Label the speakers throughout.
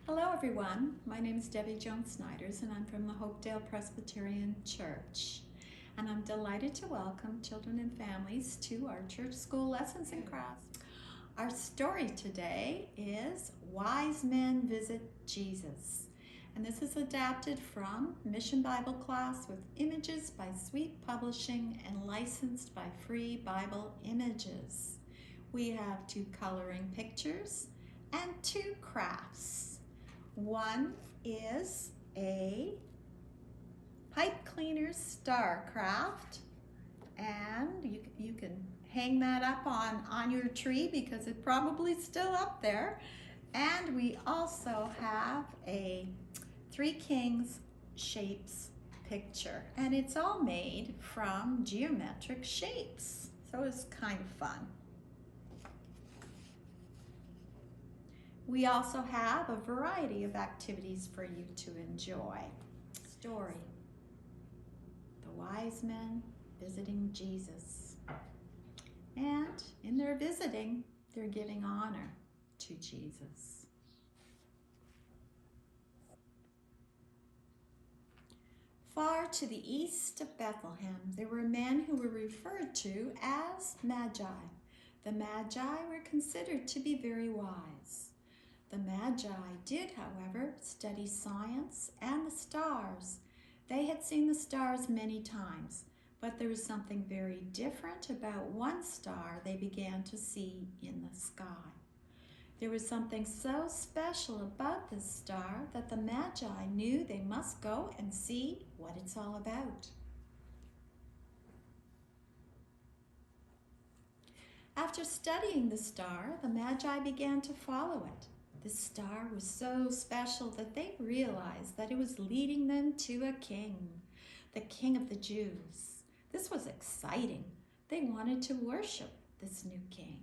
Speaker 1: Hello everyone, my name is Debbie Jones-Snyders and I'm from the Hopedale Presbyterian Church. And I'm delighted to welcome children and families to our church school lessons and crafts. Our story today is Wise Men Visit Jesus. And this is adapted from Mission Bible Class with images by Sweet Publishing and licensed by Free Bible Images. We have 2 coloring pictures and 2 crafts. One is a pipe cleaner star craft, and you can hang that up on your tree because it's probably still up there. And we also have a 3 kings shapes picture, and it's all made from geometric shapes, so it's kind of fun. We also have a variety of activities for you to enjoy. Story: the wise men visiting Jesus. And in their visiting, they're giving honor to Jesus. Far to the east of Bethlehem, there were men who were referred to as Magi. The Magi were considered to be very wise. The Magi did, however, study science and the stars. They had seen the stars many times, but there was something very different about one star they began to see in the sky. There was something so special about this star that the Magi knew they must go and see what it's all about. After studying the star, the Magi began to follow it. The star was so special that they realized that it was leading them to a king, the King of the Jews. This was exciting. They wanted to worship this new king.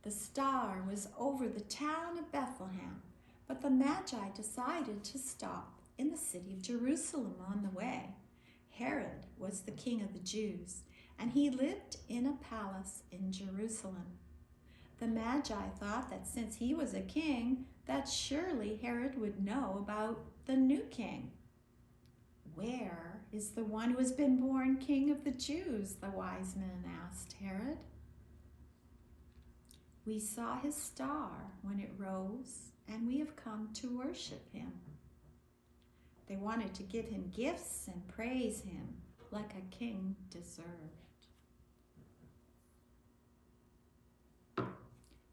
Speaker 1: The star was over the town of Bethlehem, but the Magi decided to stop in the city of Jerusalem on the way. Herod was the king of the Jews, and he lived in a palace in Jerusalem. The Magi thought that since he was a king, that surely Herod would know about the new king. Where is the one who has been born king of the Jews? The wise men asked Herod. We saw his star when it rose, and we have come to worship him. They wanted to give him gifts and praise him like a king deserved.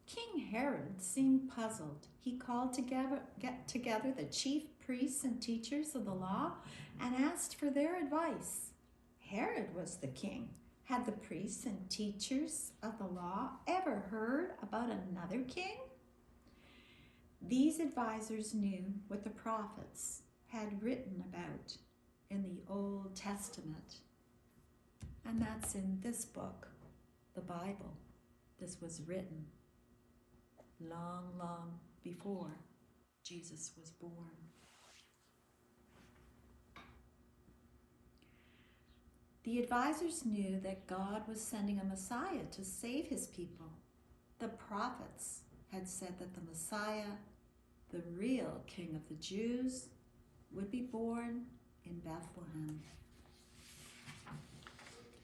Speaker 1: King Herod seemed puzzled. He called together the chief priests and teachers of the law and asked for their advice. Herod was the king. Had the priests and teachers of the law ever heard about another king? These advisors knew what the prophets had written about in the Old Testament. And that's in this book, the Bible. This was written long, long before Jesus was born. The advisors knew that God was sending a Messiah to save his people. The prophets had said that the Messiah, the real King of the Jews, would be born in Bethlehem.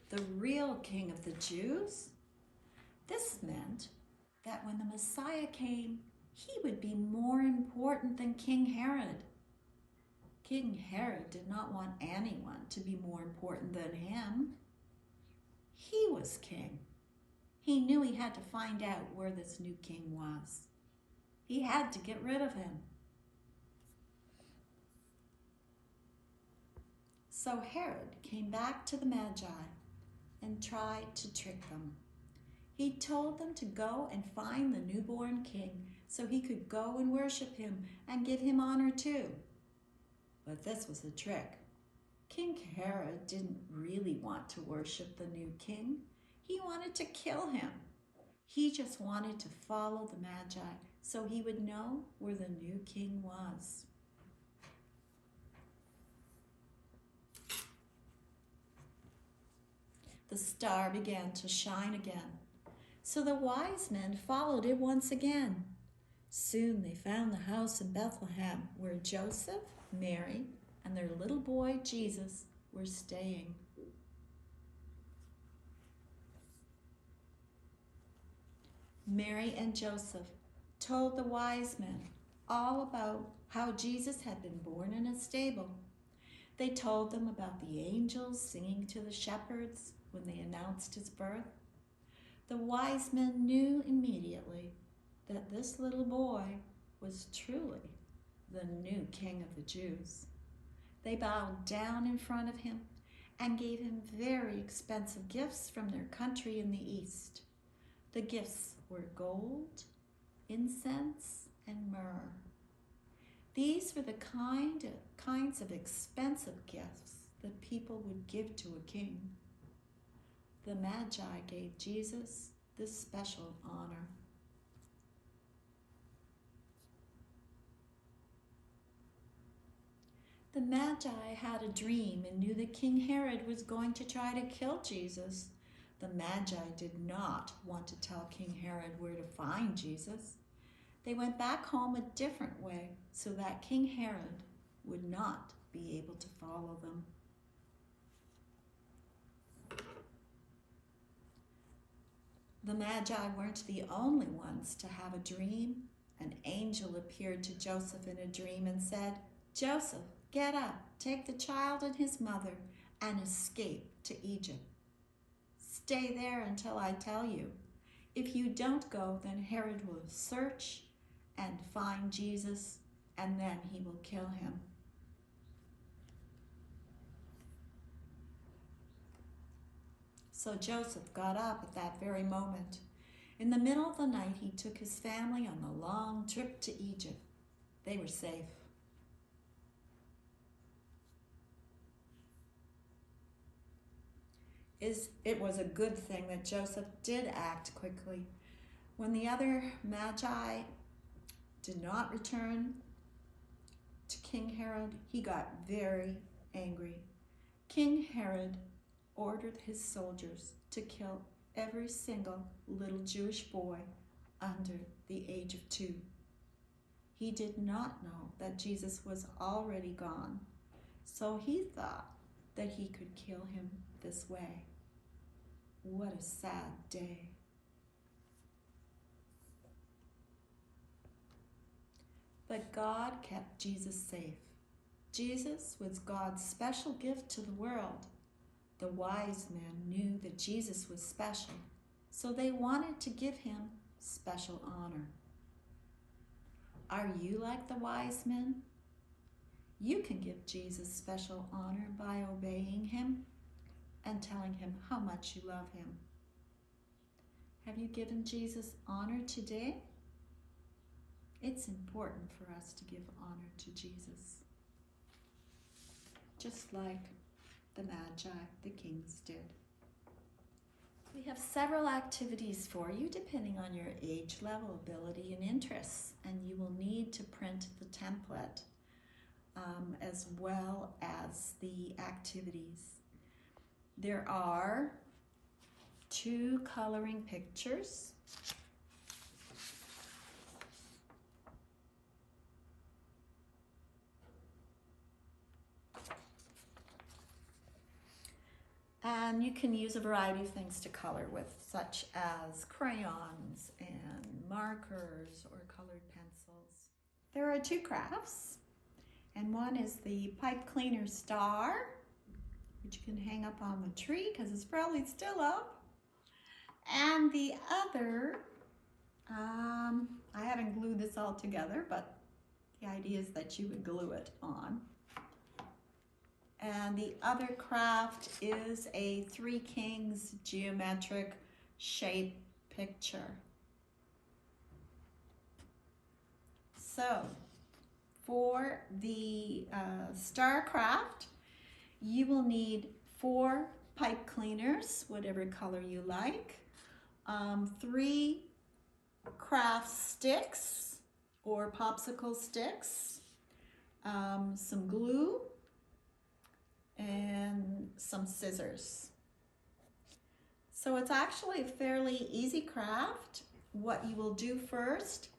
Speaker 1: The real King of the Jews? This meant that when the Messiah came, he would be more important than King Herod. King Herod did not want anyone to be more important than him. He was king. He knew he had to find out where this new king was. He had to get rid of him. So Herod came back to the Magi and tried to trick them. He told them to go and find the newborn king so he could go and worship him and give him honor too. But this was a trick. King Herod didn't really want to worship the new king. He wanted to kill him. He just wanted to follow the Magi so he would know where the new king was. The star began to shine again. So the wise men followed it once again. Soon they found the house in Bethlehem where Joseph, Mary, and their little boy Jesus were staying. Mary and Joseph told the wise men all about how Jesus had been born in a stable. They told them about the angels singing to the shepherds when they announced his birth. The wise men knew immediately that this little boy was truly the new King of the Jews. They bowed down in front of him and gave him very expensive gifts from their country in the east. The gifts were gold, incense, and myrrh. These were the kinds of expensive gifts that people would give to a king. The Magi gave Jesus this special honor. The Magi had a dream and knew that King Herod was going to try to kill Jesus. The Magi did not want to tell King Herod where to find Jesus. They went back home a different way so that King Herod would not be able to follow them. The Magi weren't the only ones to have a dream. An angel appeared to Joseph in a dream and said, "Joseph, get up, take the child and his mother, and escape to Egypt. Stay there until I tell you. If you don't go, then Herod will search and find Jesus, and then he will kill him." So Joseph got up at that very moment. In the middle of the night, he took his family on a long trip to Egypt. They were safe. It was a good thing that Joseph did act quickly. When the other Magi did not return to King Herod, he got very angry. King Herod ordered his soldiers to kill every single little Jewish boy under the age of 2. He did not know that Jesus was already gone, so he thought that he could kill him this way. What a sad day. But God kept Jesus safe. Jesus was God's special gift to the world. The wise men knew that Jesus was special, so they wanted to give him special honor. Are you like the wise men? You can give Jesus special honor by obeying him and telling him how much you love him. Have you given Jesus honor today? It's important for us to give honor to Jesus, just like the Magi, the kings, did. We have several activities for you depending on your age level, ability, and interests, and you will need to print the template as well as the activities. There are 2 coloring pictures. And you can use a variety of things to color with, such as crayons and markers or colored pencils. There are 2 crafts, and one is the pipe cleaner star, which you can hang up on the tree because it's probably still up. And the other, I haven't glued this all together, but the idea is that you would glue it on. And the other craft is a 3 kings geometric shape picture. So for the star craft, you will need 4 pipe cleaners, whatever color you like, 3 craft sticks or popsicle sticks, some glue, and some scissors. So it's actually a fairly easy craft. What you will do first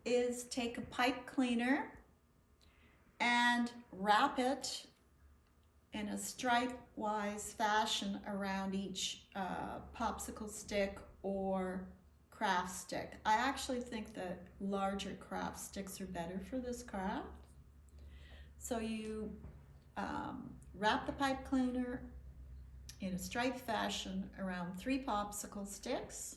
Speaker 1: is take a pipe cleaner and wrap it in a stripe-wise fashion around each popsicle stick or craft stick. I actually think that larger craft sticks are better for this craft. So you wrap the pipe cleaner in a stripe fashion around 3 popsicle sticks.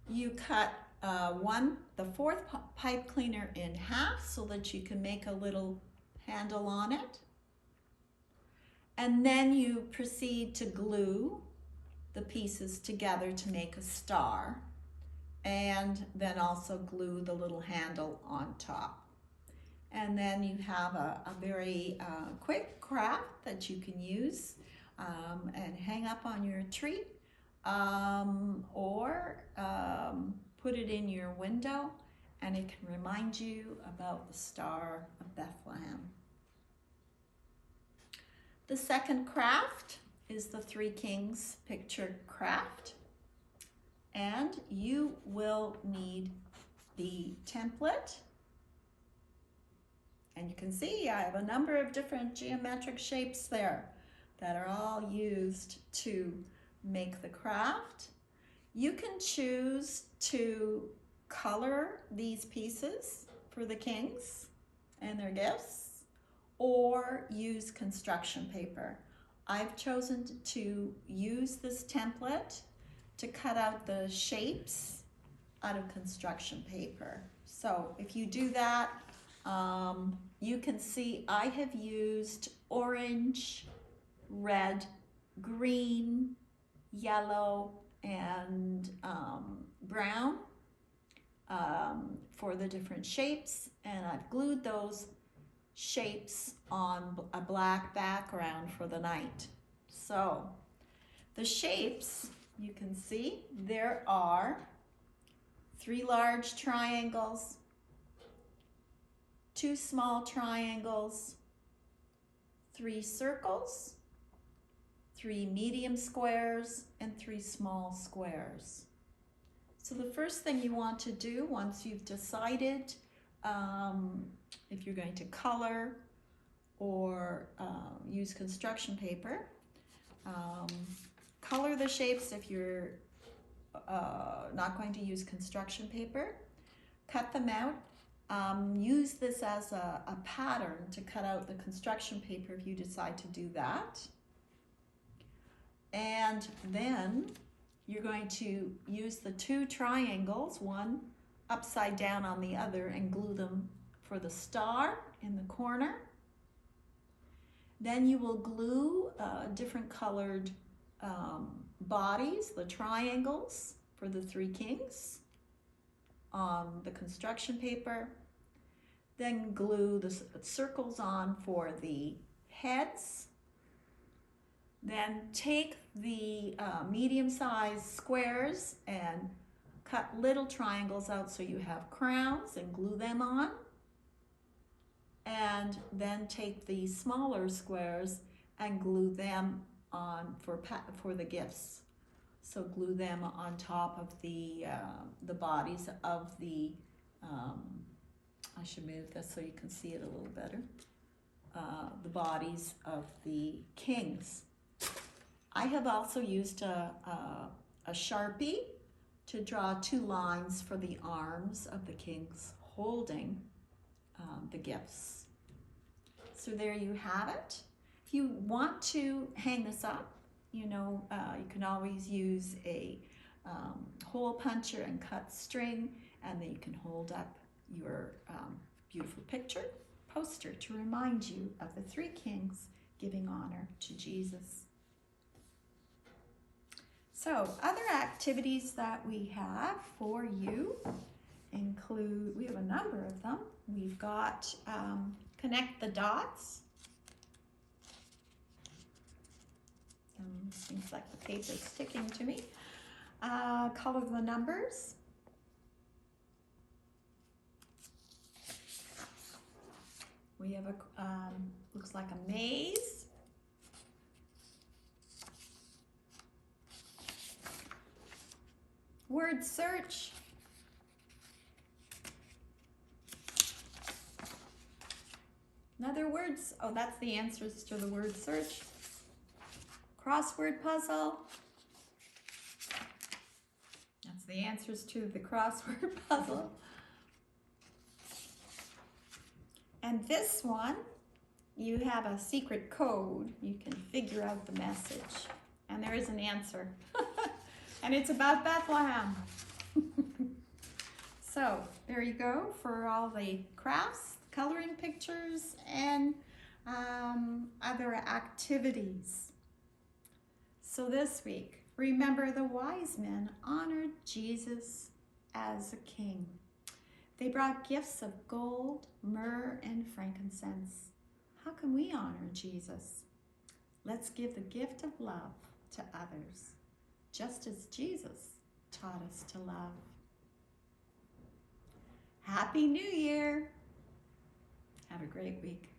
Speaker 1: You cut the fourth pipe cleaner in half so that you can make a little handle on it. And then you proceed to glue the pieces together to make a star, and then also glue the little handle on top. And then you have a very quick craft that you can use and hang up on your tree, or put it in your window, and it can remind you about the Star of Bethlehem. The second craft is the Three Kings picture craft, and you will need the template. And you can see I have a number of different geometric shapes there that are all used to make the craft. You can choose to color these pieces for the kings and their gifts, or use construction paper. I've chosen to use this template to cut out the shapes out of construction paper. So if you do that, you can see I have used orange, red, green, yellow, and brown for the different shapes, and I've glued those shapes on a black background for the night. So the shapes, you can see there are 3 large triangles, 2 small triangles, 3 circles, 3 medium squares, and 3 small squares. So the first thing you want to do once you've decided if you're going to color or use construction paper, color the shapes if you're not going to use construction paper, cut them out. Use this as a pattern to cut out the construction paper if you decide to do that. And then you're going to use the 2 triangles, one upside down on the other, and glue them for the star in the corner. Then you will glue different colored bodies, the triangles for the 3 kings, on the construction paper. Then glue the circles on for the heads. Then take the medium-sized squares and cut little triangles out so you have crowns and glue them on. And then take the smaller squares and glue them on for the gifts. So glue them on top of the bodies of the, I should move this so you can see it a little better, the bodies of the kings. I have also used a Sharpie to draw 2 lines for the arms of the kings holding the gifts. So there you have it. If you want to hang this up, you know, you can always use a hole puncher and cut string, and then you can hold up your beautiful picture poster to remind you of the 3 kings giving honor to Jesus. So other activities that we have for you include, we have a number of them. We've got connect the dots. Seems like the paper's sticking to me. Color the numbers. We have a, looks like a maze. word search. Another words, oh, that's the answers to the word search. Crossword puzzle. That's the answers to the crossword puzzle. And this one, you have a secret code. You can figure out the message. And there is an answer. And it's about Bethlehem. So there you go for all the crafts, coloring pictures, and other activities. So this week, remember the wise men honored Jesus as a king. They brought gifts of gold, myrrh, and frankincense. How can we honor Jesus? Let's give the gift of love to others, just as Jesus taught us to love. Happy New Year! Have a great week.